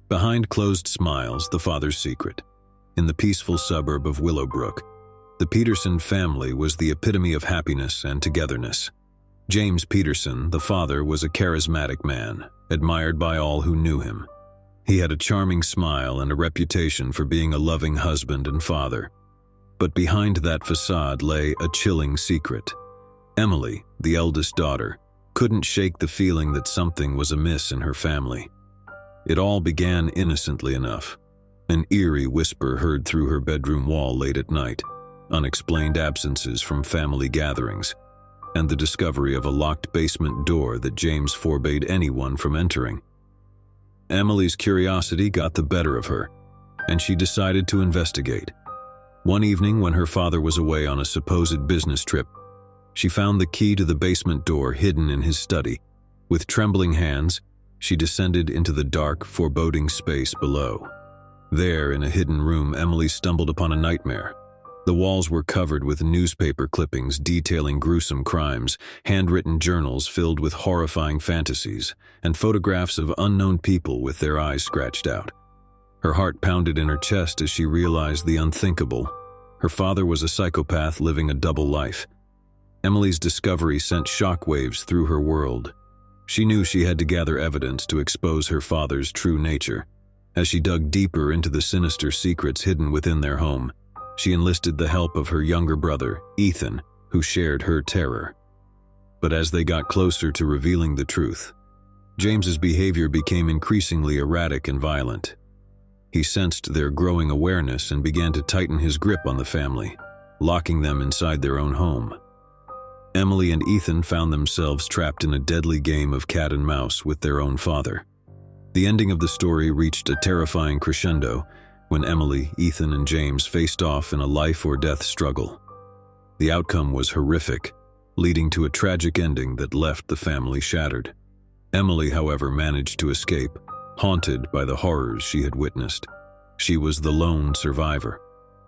Behind closed smiles, the father's secret. In the peaceful suburb of Willowbrook, the Peterson family was the epitome of happiness and togetherness. James Peterson, the father, was a charismatic man, admired by all who knew him. He had a charming smile and a reputation for being a loving husband and father. But behind that facade lay a chilling secret. Emily, the eldest daughter, couldn't shake the feeling that something was amiss in her family. It all began innocently enough. An eerie whisper heard through her bedroom wall late at night, unexplained absences from family gatherings, and the discovery of a locked basement door that James forbade anyone from entering. Emily's curiosity got the better of her, and she decided to investigate. One evening, when her father was away on a supposed business trip, she found the key to the basement door hidden in his study. With trembling hands, she descended into the dark, foreboding space below. There, in a hidden room, Emily stumbled upon a nightmare. The walls were covered with newspaper clippings detailing gruesome crimes, handwritten journals filled with horrifying fantasies, and photographs of unknown people with their eyes scratched out. Her heart pounded in her chest as she realized the unthinkable. Her father was a psychopath living a double life. Emily's discovery sent shockwaves through her world. She knew she had to gather evidence to expose her father's true nature. As she dug deeper into the sinister secrets hidden within their home, she enlisted the help of her younger brother, Ethan, who shared her terror. But as they got closer to revealing the truth, James's behavior became increasingly erratic and violent. He sensed their growing awareness and began to tighten his grip on the family, locking them inside their own home. Emily and Ethan found themselves trapped in a deadly game of cat and mouse with their own father. The ending of the story reached a terrifying crescendo when Emily, Ethan, and James faced off in a life-or-death struggle. The outcome was horrific, leading to a tragic ending that left the family shattered. Emily, however, managed to escape, haunted by the horrors she had witnessed. She was the lone survivor,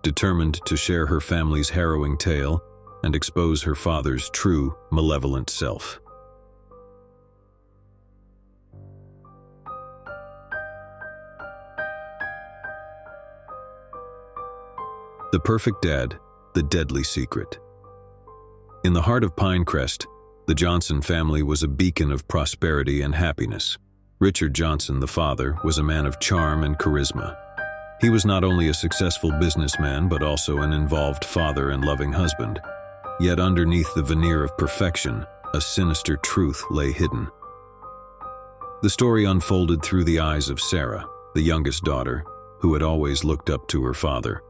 determined to share her family's harrowing tale and expose her father's true, malevolent self. The Perfect Dad, The Deadly Secret. In the heart of Pinecrest, the Johnson family was a beacon of prosperity and happiness. Richard Johnson, the father, was a man of charm and charisma. He was not only a successful businessman but also an involved father and loving husband. Yet underneath the veneer of perfection, a sinister truth lay hidden. The story unfolded through the eyes of Sarah, the youngest daughter, who had always looked up to her father.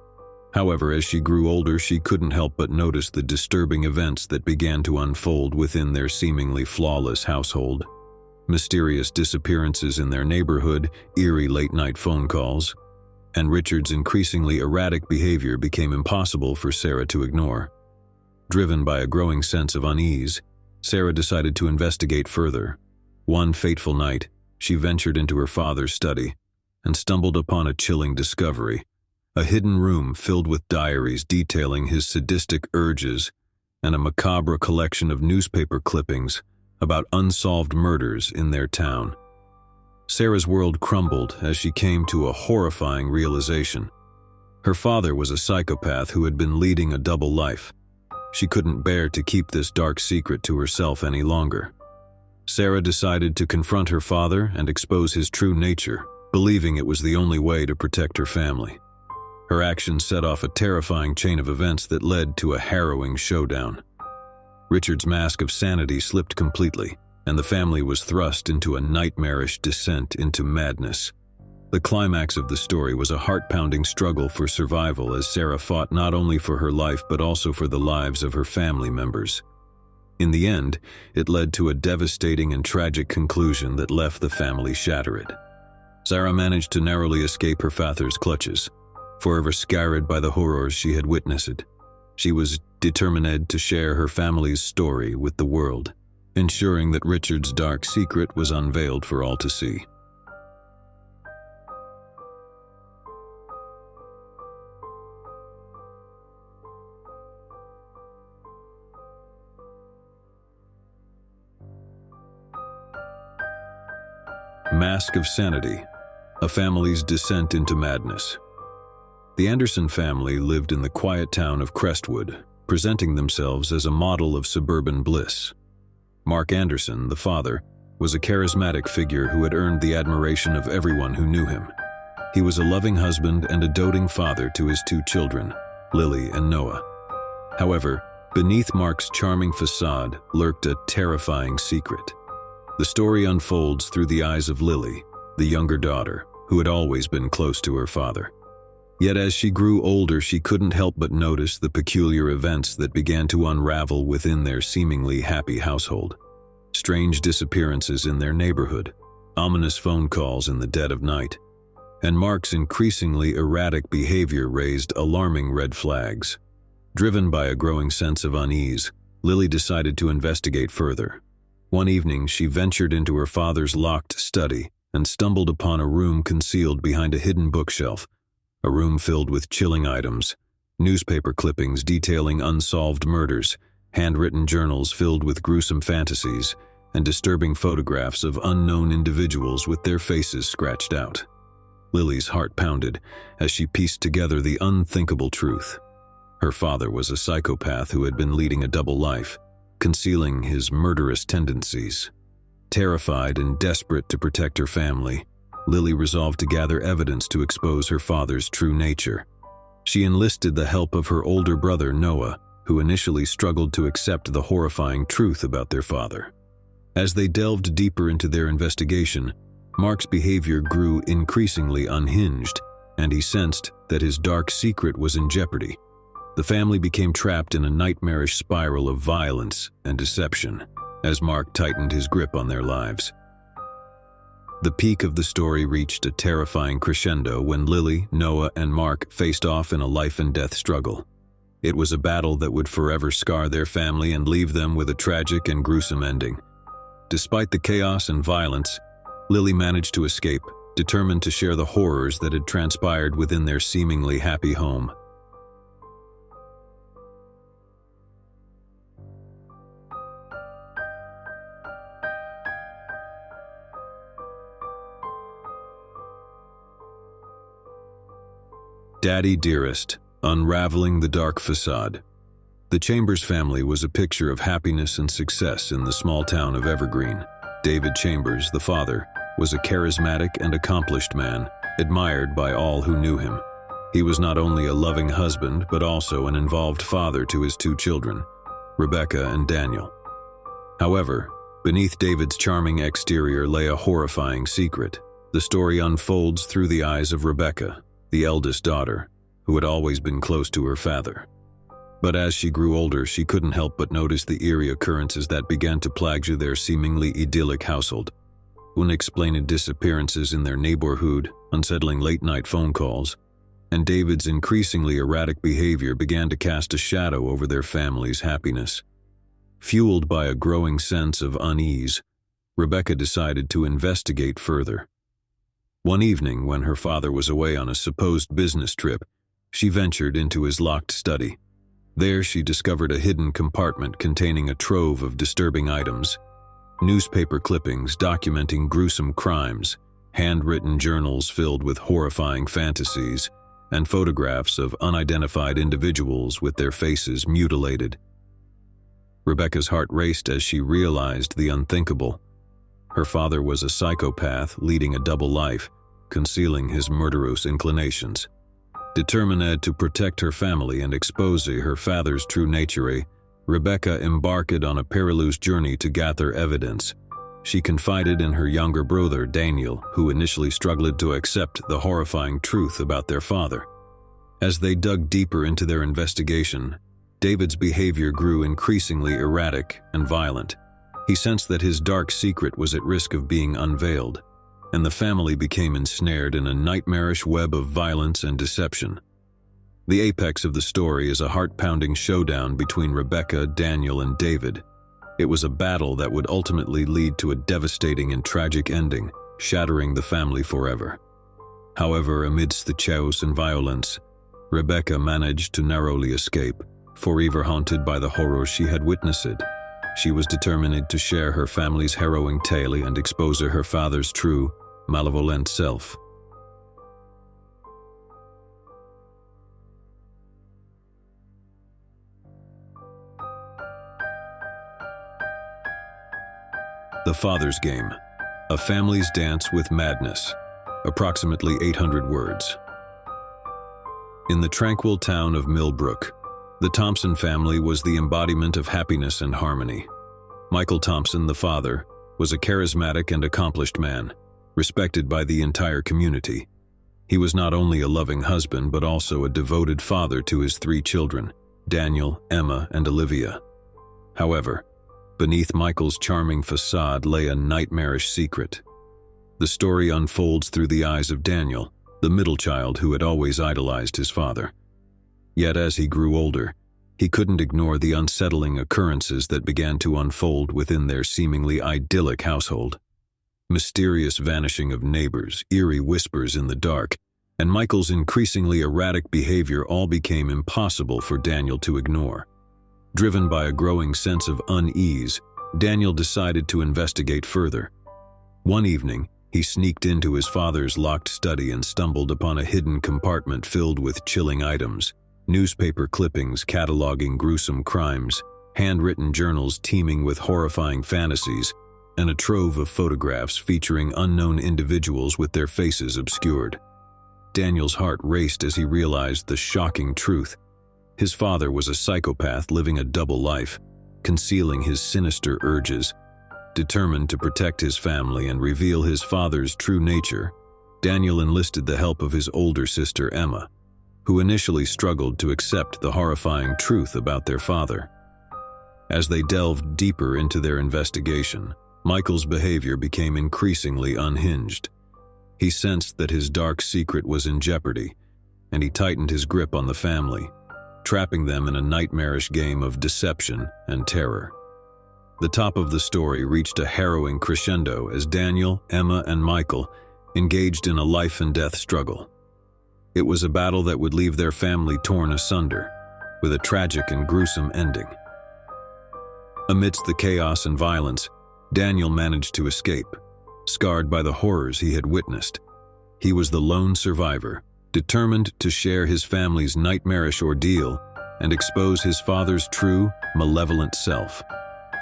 However, as she grew older, she couldn't help but notice the disturbing events that began to unfold within their seemingly flawless household. Mysterious disappearances in their neighborhood, eerie late-night phone calls, and Richard's increasingly erratic behavior became impossible for Sarah to ignore. Driven by a growing sense of unease, Sarah decided to investigate further. One fateful night, she ventured into her father's study and stumbled upon a chilling discovery: a hidden room filled with diaries detailing his sadistic urges and a macabre collection of newspaper clippings about unsolved murders in their town. Sarah's world crumbled as she came to a horrifying realization. Her father was a psychopath who had been leading a double life. She couldn't bear to keep this dark secret to herself any longer. Sarah decided to confront her father and expose his true nature, believing it was the only way to protect her family. Her actions set off a terrifying chain of events that led to a harrowing showdown. Richard's mask of sanity slipped completely, and the family was thrust into a nightmarish descent into madness. The climax of the story was a heart-pounding struggle for survival as Sarah fought not only for her life but also for the lives of her family members. In the end, it led to a devastating and tragic conclusion that left the family shattered. Sarah managed to narrowly escape her father's clutches, forever scarred by the horrors she had witnessed. She was determined to share her family's story with the world, ensuring that Richard's dark secret was unveiled for all to see. Mask of Sanity, A family's descent into madness. The Anderson family lived in the quiet town of Crestwood, presenting themselves as a model of suburban bliss. Mark Anderson, the father, was a charismatic figure who had earned the admiration of everyone who knew him. He was a loving husband and a doting father to his two children, Lily and Noah. However, beneath Mark's charming facade lurked a terrifying secret. The story unfolds through the eyes of Lily, the younger daughter, who had always been close to her father. Yet as she grew older, she couldn't help but notice the peculiar events that began to unravel within their seemingly happy household. Strange disappearances in their neighborhood, ominous phone calls in the dead of night, and Mark's increasingly erratic behavior raised alarming red flags. Driven by a growing sense of unease, Lily decided to investigate further. One evening, she ventured into her father's locked study and stumbled upon a room concealed behind a hidden bookshelf, a room filled with chilling items, newspaper clippings detailing unsolved murders, handwritten journals filled with gruesome fantasies, and disturbing photographs of unknown individuals with their faces scratched out. Lily's heart pounded as she pieced together the unthinkable truth. Her father was a psychopath who had been leading a double life, concealing his murderous tendencies. Terrified and desperate to protect her family, Lily resolved to gather evidence to expose her father's true nature. She enlisted the help of her older brother Noah, who initially struggled to accept the horrifying truth about their father. As they delved deeper into their investigation, Mark's behavior grew increasingly unhinged, and he sensed that his dark secret was in jeopardy. The family became trapped in a nightmarish spiral of violence and deception as Mark tightened his grip on their lives. The peak of the story reached a terrifying crescendo when Lily, Noah, and Mark faced off in a life-and-death struggle. It was a battle that would forever scar their family and leave them with a tragic and gruesome ending. Despite the chaos and violence, Lily managed to escape, determined to share the horrors that had transpired within their seemingly happy home. Daddy Dearest, unraveling the dark facade. The Chambers family was a picture of happiness and success in the small town of Evergreen. David Chambers, the father, was a charismatic and accomplished man, admired by all who knew him. He was not only a loving husband, but also an involved father to his two children, Rebecca and Daniel. However, beneath David's charming exterior lay a horrifying secret. The story unfolds through the eyes of Rebecca, the eldest daughter, who had always been close to her father. But as she grew older, she couldn't help but notice the eerie occurrences that began to plague their seemingly idyllic household. Unexplained disappearances in their neighborhood, unsettling late-night phone calls, and David's increasingly erratic behavior began to cast a shadow over their family's happiness. Fueled by a growing sense of unease, Rebecca decided to investigate further. One evening, when her father was away on a supposed business trip, she ventured into his locked study. There she discovered a hidden compartment containing a trove of disturbing items, newspaper clippings documenting gruesome crimes, handwritten journals filled with horrifying fantasies, and photographs of unidentified individuals with their faces mutilated. Rebecca's heart raced as she realized the unthinkable. Her father was a psychopath leading a double life, concealing his murderous inclinations. Determined to protect her family and expose her father's true nature, Rebecca embarked on a perilous journey to gather evidence. She confided in her younger brother, Daniel, who initially struggled to accept the horrifying truth about their father. As they dug deeper into their investigation, David's behavior grew increasingly erratic and violent. He sensed that his dark secret was at risk of being unveiled, and the family became ensnared in a nightmarish web of violence and deception. The apex of the story is a heart-pounding showdown between Rebecca, Daniel, and David. It was a battle that would ultimately lead to a devastating and tragic ending, shattering the family forever. However, amidst the chaos and violence, Rebecca managed to narrowly escape, forever haunted by the horrors she had witnessed. She was determined to share her family's harrowing tale and expose her father's true, malevolent self. The Father's Game. A Family's Dance with Madness. Approximately 800 words. In the tranquil town of Millbrook, the Thompson family was the embodiment of happiness and harmony. Michael Thompson, the father, was a charismatic and accomplished man, respected by the entire community. He was not only a loving husband but also a devoted father to his 3 children, Daniel, Emma, and Olivia. However, beneath Michael's charming facade lay a nightmarish secret. The story unfolds through the eyes of Daniel, the middle child who had always idolized his father. Yet as he grew older, he couldn't ignore the unsettling occurrences that began to unfold within their seemingly idyllic household. Mysterious vanishing of neighbors, eerie whispers in the dark, and Michael's increasingly erratic behavior all became impossible for Daniel to ignore. Driven by a growing sense of unease, Daniel decided to investigate further. One evening, he sneaked into his father's locked study and stumbled upon a hidden compartment filled with chilling items, newspaper clippings cataloging gruesome crimes, handwritten journals teeming with horrifying fantasies, and a trove of photographs featuring unknown individuals with their faces obscured. Daniel's heart raced as he realized the shocking truth. His father was a psychopath living a double life, concealing his sinister urges. Determined to protect his family and reveal his father's true nature, Daniel enlisted the help of his older sister Emma, who initially struggled to accept the horrifying truth about their father. As they delved deeper into their investigation, Michael's behavior became increasingly unhinged. He sensed that his dark secret was in jeopardy, and he tightened his grip on the family, trapping them in a nightmarish game of deception and terror. The top of the story reached a harrowing crescendo as Daniel, Emma, and Michael engaged in a life-and-death struggle. It was a battle that would leave their family torn asunder, with a tragic and gruesome ending. Amidst the chaos and violence, Daniel managed to escape, scarred by the horrors he had witnessed. He was the lone survivor, determined to share his family's nightmarish ordeal and expose his father's true, malevolent self.